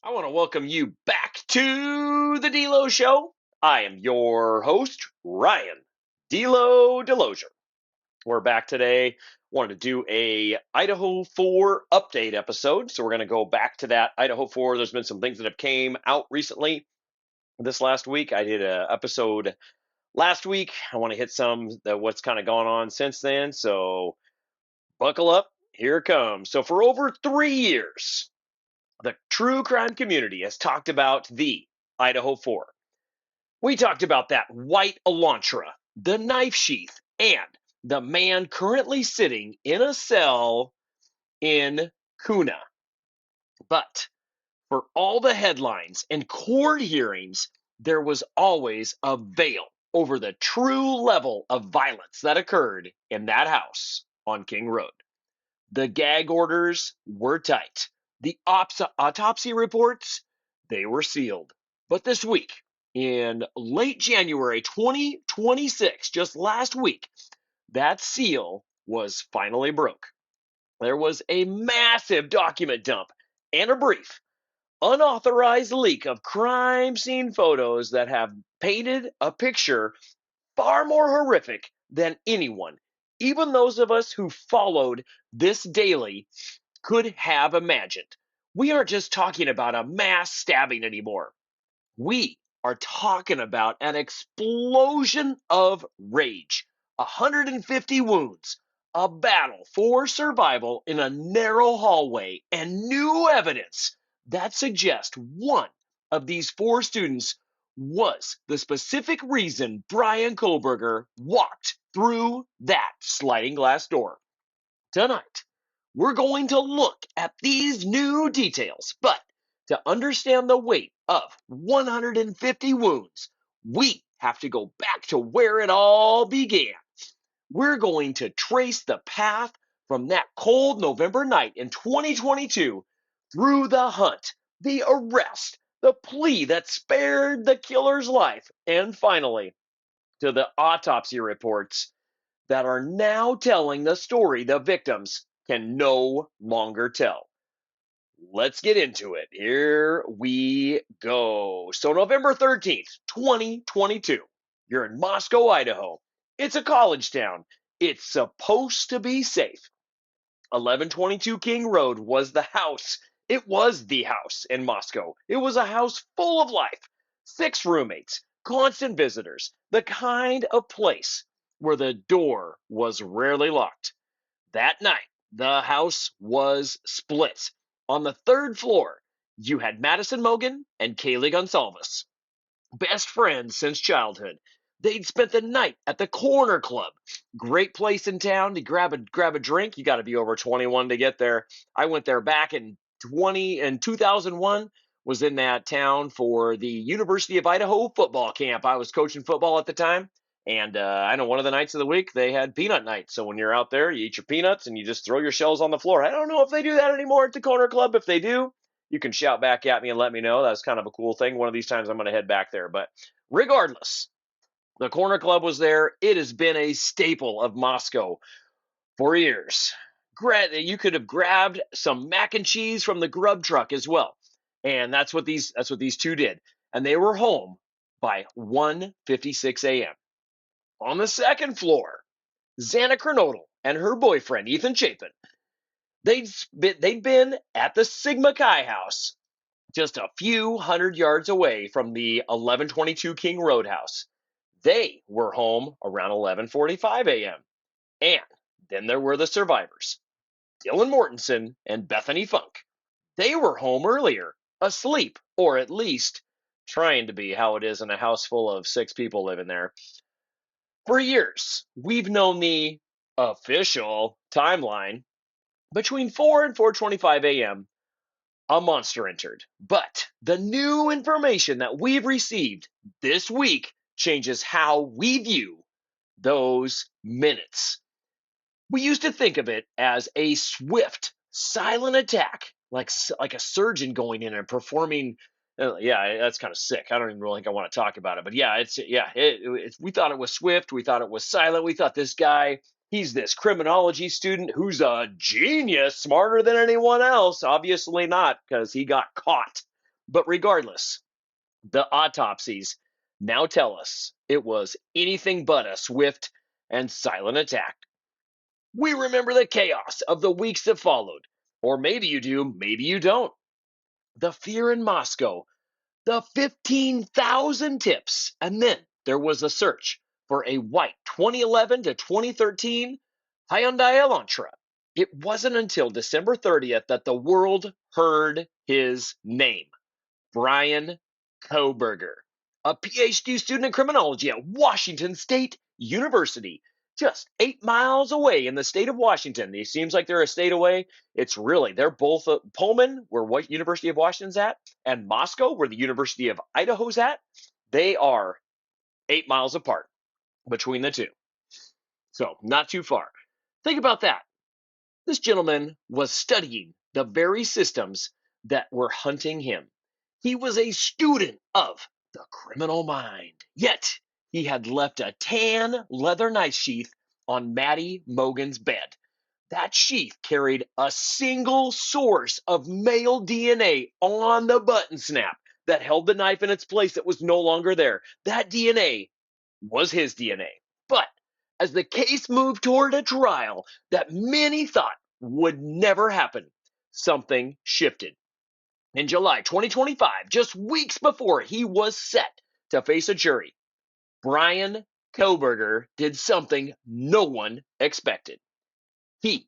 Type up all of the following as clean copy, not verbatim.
I want to welcome you back to the D'Lo Show. I am your host, Ryan D'Lo Delosier. We're back today. Wanted to do a Idaho Four update episode, so we're going to go back to that Idaho Four. There's been some things that have came out recently. This last week, I did an episode last week. I want to hit some that what's kind of gone on since then. So buckle up. Here it comes. So for over 3 years, the true crime community has talked about the Idaho Four. We talked about that white Elantra, the knife sheath, and the man currently sitting in a cell in Kuna. But for all the headlines and court hearings, there was always a veil over the true level of violence that occurred in that house on King Road. The gag orders were tight. The autopsy reports, they were sealed. But this week, in late January 2026, just last week, that seal was finally broke. There was a massive document dump and a brief, unauthorized leak of crime scene photos that have painted a picture far more horrific than anyone, even those of us who followed this daily, could have imagined. We aren't just talking about a mass stabbing anymore. We are talking about an explosion of rage, 150 wounds, a battle for survival in a narrow hallway, and new evidence that suggests one of these four students was the specific reason Bryan Kohberger walked through that sliding glass door. Tonight, we're going to look at these new details, but to understand the weight of 150 wounds, we have to go back to where it all began. We're going to trace the path from that cold November night in 2022 through the hunt, the arrest, the plea that spared the killer's life, and finally to the autopsy reports that are now telling the story the victims can no longer tell. Let's get into it. Here we go. So, November 13th, 2022, you're in Moscow, Idaho. It's a college town. It's supposed to be safe. 1122 King Road was the house. It was the house in Moscow. It was a house full of life. 6 roommates, constant visitors, the kind of place where the door was rarely locked. That night, the house was split. On the 3rd floor, you had Madison Mogan and Kaylee Gonsalves, best friends since childhood. They'd spent the night at the Corner Club. Great place in town to grab a drink. You got to be over 21 to get there. I went there back in 2001. Was in that town for the University of Idaho football camp. I was coaching football at the time, and I know one of the nights of the week they had peanut night. So when you're out there, you eat your peanuts and you just throw your shells on the floor. I don't know if they do that anymore at the Corner Club. If they do, you can shout back at me and let me know. That's kind of a cool thing. One of these times I'm going to head back there. But regardless, the Corner Club was there. It has been a staple of Moscow for years. You could have grabbed some mac and cheese from the grub truck as well. And that's what these two did. And they were home by 1:56 a.m. On the 2nd floor, Xana Kernodle and her boyfriend, Ethan Chapin, they'd been at the Sigma Chi house just a few hundred yards away from the 1122 King Road house. They were home around 11:45 a.m. And then there were the survivors, Dylan Mortensen and Bethany Funk. They were home earlier, asleep, or at least trying to be, how it is in a house full of 6 people living there. For years, we've known the official timeline. Between 4 and 4:25 a.m., a monster entered. But the new information that we've received this week changes how we view those minutes. We used to think of it as a swift, silent attack, like a surgeon going in and performing. Yeah, that's kind of sick. I don't even really think I want to talk about it, but yeah, we thought it was swift. We thought it was silent. We thought this guy, he's this criminology student who's a genius, smarter than anyone else. Obviously not, because he got caught. But regardless, the autopsies now tell us it was anything but a swift and silent attack. We remember the chaos of the weeks that followed. Or maybe you do, maybe you don't. The fear in Moscow, the 15,000 tips, and then there was a search for a white 2011 to 2013 Hyundai Elantra. It wasn't until December 30th that the world heard his name. Bryan Kohberger, a PhD student in criminology at Washington State University, just 8 miles away in the state of Washington. It seems like they're a state away. It's really, they're both Pullman, where what University of Washington's at, and Moscow, where the University of Idaho's at. They are 8 miles apart between the two. So, not too far. Think about that. This gentleman was studying the very systems that were hunting him. He was a student of the criminal mind. Yet, he had left a tan leather knife sheath on Maddie Mogen's bed. That sheath carried a single source of male DNA on the button snap that held the knife in its place that was no longer there. That DNA was his DNA. But as the case moved toward a trial that many thought would never happen, something shifted. In July 2025, just weeks before he was set to face a jury, Bryan Kohberger did something no one expected. He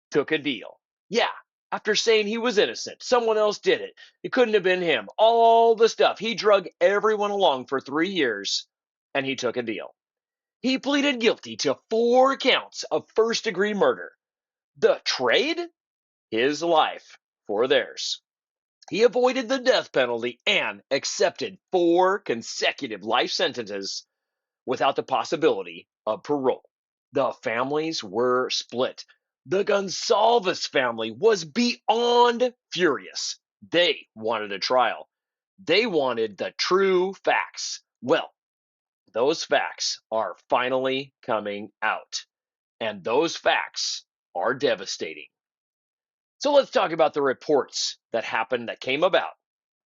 took a deal. Yeah, after saying he was innocent, someone else did it. It couldn't have been him. All the stuff. He drug everyone along for 3 years, and he took a deal. He pleaded guilty to 4 counts of first-degree murder. The trade? His life for theirs. He avoided the death penalty and accepted 4 consecutive life sentences without the possibility of parole. The families were split. The Gonsalves family was beyond furious. They wanted a trial. They wanted the true facts. Well, those facts are finally coming out. And those facts are devastating. So let's talk about the reports that came about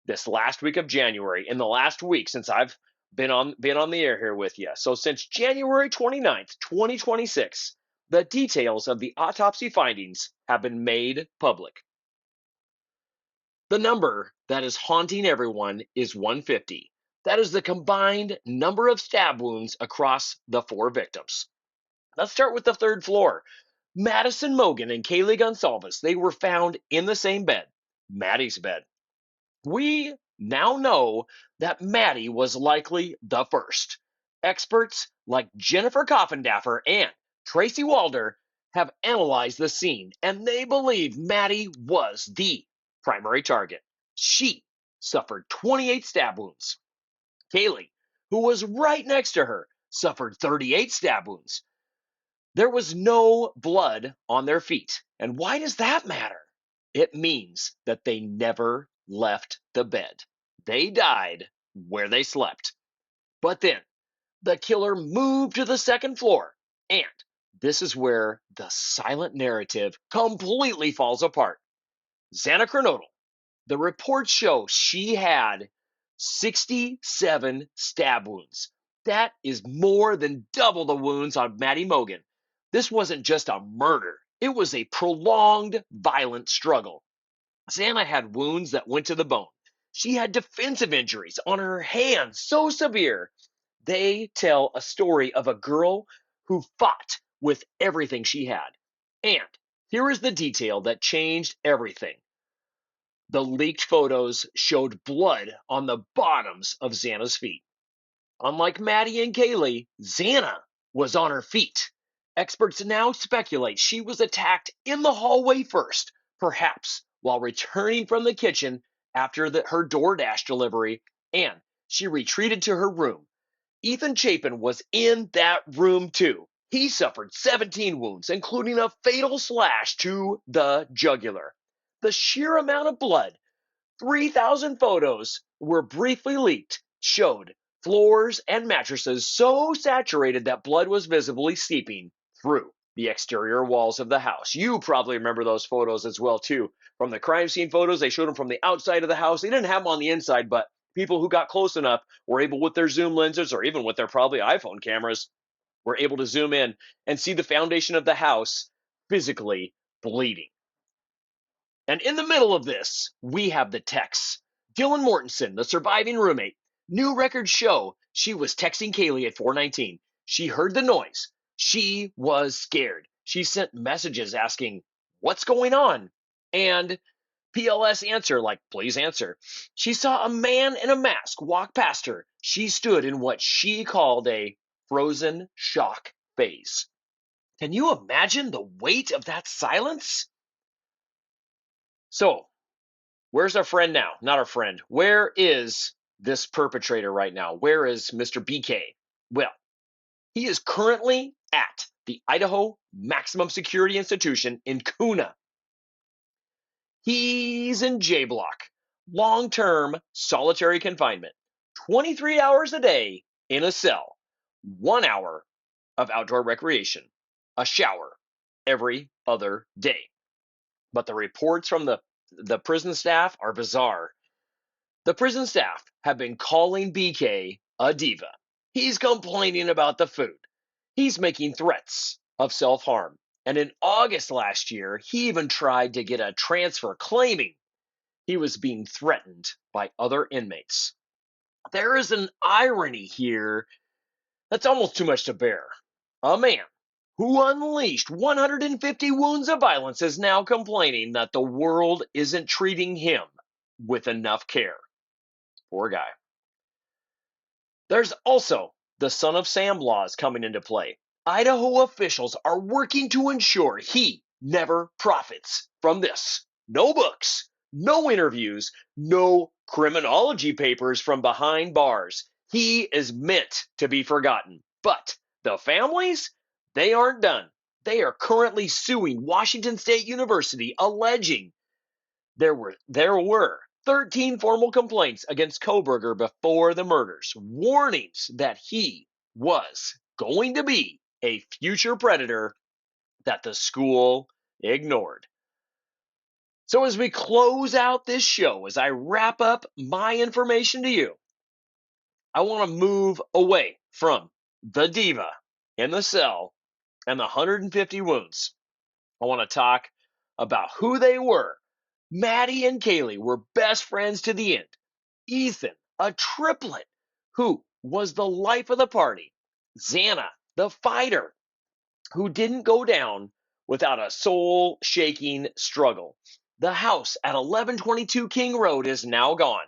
this last week of January, in the last week since I've been on the air here with you. So since January 29th, 2026, the details of the autopsy findings have been made public. The number that is haunting everyone is 150. That is the combined number of stab wounds across the 4 victims. Let's start with the 3rd floor. Madison Mogen and Kaylee Gonsalves, they were found in the same bed, Maddie's bed. We now know that Maddie was likely the first. Experts like Jennifer Coffindaffer and Tracy Walder have analyzed the scene, and they believe Maddie was the primary target. She suffered 28 stab wounds. Kaylee, who was right next to her, suffered 38 stab wounds. There was no blood on their feet. And why does that matter? It means that they never left the bed. They died where they slept. But then the killer moved to the 2nd floor. And this is where the silent narrative completely falls apart. Xana Kernodle, the reports show she had 67 stab wounds. That is more than double the wounds on Maddie Mogen. This wasn't just a murder. It was a prolonged, violent struggle. Xana had wounds that went to the bone. She had defensive injuries on her hands so severe. They tell a story of a girl who fought with everything she had. And here is the detail that changed everything. The leaked photos showed blood on the bottoms of Xana's feet. Unlike Maddie and Kaylee, Xana was on her feet. Experts now speculate she was attacked in the hallway first, perhaps while returning from the kitchen after her DoorDash delivery, and she retreated to her room. Ethan Chapin was in that room too. He suffered 17 wounds, including a fatal slash to the jugular. The sheer amount of blood, 3,000 photos were briefly leaked, showed floors and mattresses so saturated that blood was visibly seeping through the exterior walls of the house. You probably remember those photos as well, too. From the crime scene photos, they showed them from the outside of the house. They didn't have them on the inside, but people who got close enough were able, with their zoom lenses or even with their probably iPhone cameras, were able to zoom in and see the foundation of the house physically bleeding. And in the middle of this, we have the texts. Dylan Mortensen, the surviving roommate. New records show she was texting Kaylee at 4:19. She heard the noise. She was scared. She sent messages asking, "What's going on?" And PLS answer, like, "Please answer." She saw a man in a mask walk past her. She stood in what she called a frozen shock phase. Can you imagine the weight of that silence? So, where's our friend now? Not our friend. Where is this perpetrator right now? Where is Mr. BK? Well, he is currently at the Idaho Maximum Security Institution in Kuna. He's in J Block, long-term solitary confinement, 23 hours a day in a cell, 1 hour of outdoor recreation, a shower every other day. But the reports from the prison staff are bizarre. The prison staff have been calling BK a diva. He's complaining about the food. He's making threats of self-harm. And in August last year, he even tried to get a transfer, claiming he was being threatened by other inmates. There is an irony here that's almost too much to bear. A man who unleashed 150 wounds of violence is now complaining that the world isn't treating him with enough care. Poor guy. There's also the Son of Sam laws coming into play. Idaho officials are working to ensure he never profits from this. No books, no interviews, no criminology papers from behind bars. He is meant to be forgotten. But the families, they aren't done. They are currently suing Washington State University, alleging there were 13 formal complaints against Kohberger before the murders, warnings that he was going to be a future predator that the school ignored. So as we close out this show, as I wrap up my information to you, I want to move away from the diva in the cell and the 150 wounds. I want to talk about who they were. Maddie and Kaylee were best friends to the end. Ethan, a triplet, who was the life of the party. Xana, the fighter, who didn't go down without a soul-shaking struggle. The house at 1122 King Road is now gone.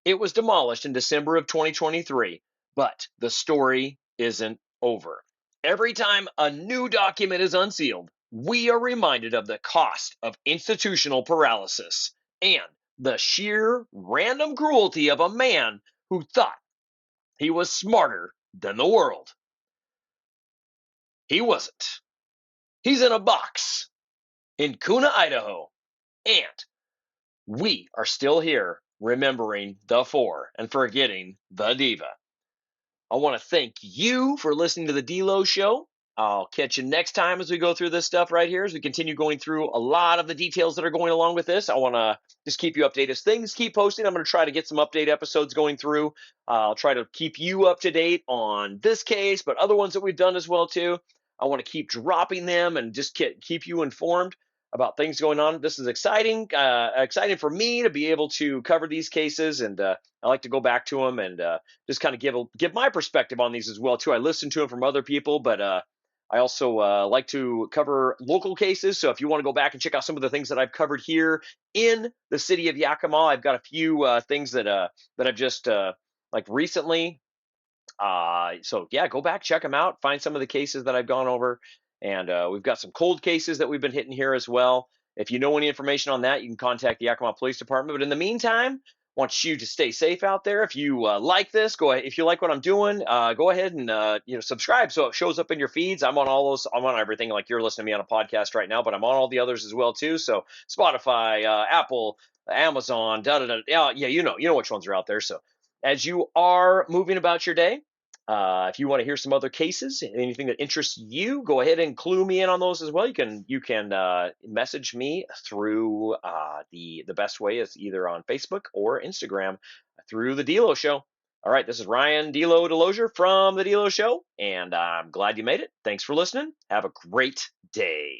It was demolished in December of 2023, but the story isn't over. Every time a new document is unsealed, we are reminded of the cost of institutional paralysis and the sheer random cruelty of a man who thought he was smarter than the world. He wasn't. He's in a box in Kuna, Idaho, and we are still here remembering the four and forgetting the diva. I want to thank you for listening to the D-Lo Show. I'll catch you next time as we go through this stuff right here, as we continue going through a lot of the details that are going along with this. I want to just keep you updated as things keep posting. I'm going to try to get some update episodes going through. I'll try to keep you up to date on this case, but other ones that we've done as well too. I want to keep dropping them and just keep you informed about things going on. This is exciting for me to be able to cover these cases, and I like to go back to them and just kind of give my perspective on these as well too. I listen to them from other people, but I also like to cover local cases. So if you want to go back and check out some of the things that I've covered here in the city of Yakima, I've got a few things that I've just like recently. So yeah, go back, check them out, find some of the cases that I've gone over. And we've got some cold cases that we've been hitting here as well. If you know any information on that, you can contact the Yakima Police Department. But in the meantime, I want you to stay safe out there. If you like this, go ahead. If you like what I'm doing, go ahead and subscribe so it shows up in your feeds. I'm on all those. I'm on everything. Like you're listening to me on a podcast right now, but I'm on all the others as well too. So Spotify, Apple, Amazon, da da da. Yeah, you know which ones are out there. So as you are moving about your day, If you want to hear some other cases, anything that interests you, go ahead and clue me in on those as well. You can message me through the best way is either on Facebook or Instagram through the Delo Show. All right, this is Ryan Delo Delosier from the Delo Show, and I'm glad you made it. Thanks for listening. Have a great day.